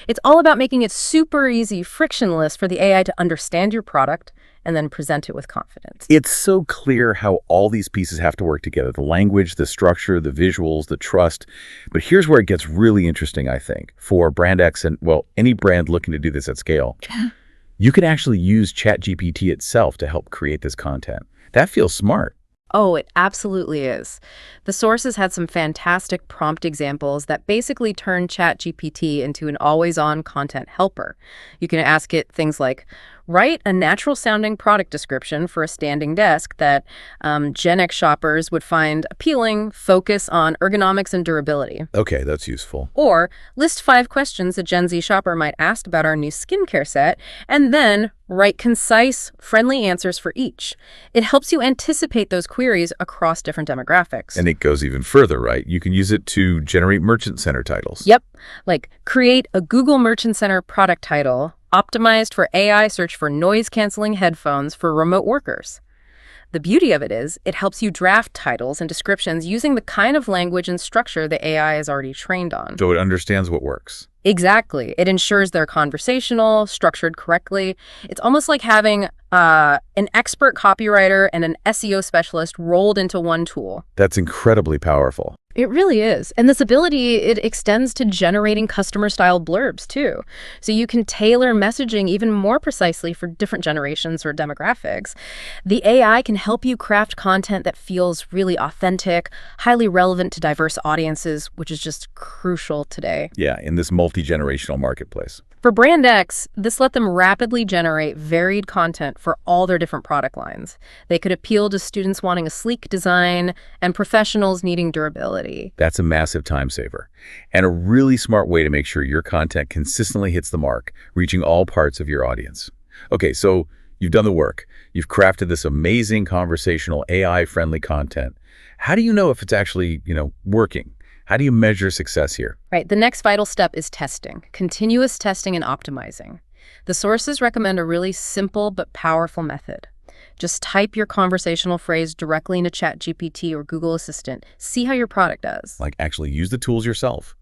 It's all about making it super easy, frictionless for the AI to understand your product and then present it with confidence. It's so clear how all these pieces have to work together: the language, the structure, the visuals, the trust. But here's where it gets really interesting, I think, for brand X and, well, any brand looking to do this at scale. You can actually use ChatGPT itself to help create this content. That feels smart. Oh, it absolutely is. The sources had some fantastic prompt examples that basically turn ChatGPT into an always-on content helper. You can ask it things like, write a natural-sounding product description for a standing desk that Gen X shoppers would find appealing, focus on ergonomics and durability. Okay, that's useful. Or list 5 questions a Gen Z shopper might ask about our new skincare set, and then write concise, friendly answers for each. It helps you anticipate those queries across different demographics. And it goes even further, right? You can use it to generate Merchant Center titles. Yep, like create a Google Merchant Center product title optimized for AI search for noise-canceling headphones for remote workers. The beauty of it is, it helps you draft titles and descriptions using the kind of language and structure the AI is already trained on. So it understands what works. Exactly. It ensures they're conversational, structured correctly. It's almost like having an expert copywriter and an SEO specialist rolled into one tool. That's incredibly powerful. It really is. And this ability, it extends to generating customer-style blurbs, too. So you can tailor messaging even more precisely for different generations or demographics. The AI can help you craft content that feels really authentic, highly relevant to diverse audiences, which is just crucial today. Yeah, in this multi-generational marketplace. For Brand X, this let them rapidly generate varied content for all their different product lines. They could appeal to students wanting a sleek design and professionals needing durability. That's a massive time saver, and a really smart way to make sure your content consistently hits the mark, reaching all parts of your audience. Okay, so you've done the work. You've crafted this amazing conversational AI-friendly content. How do you know if it's actually, working? How do you measure success here? Right. The next vital step is testing, continuous testing and optimizing. The sources recommend a really simple but powerful method. Just type your conversational phrase directly into ChatGPT or Google Assistant. See how your product does. Like actually use the tools yourself.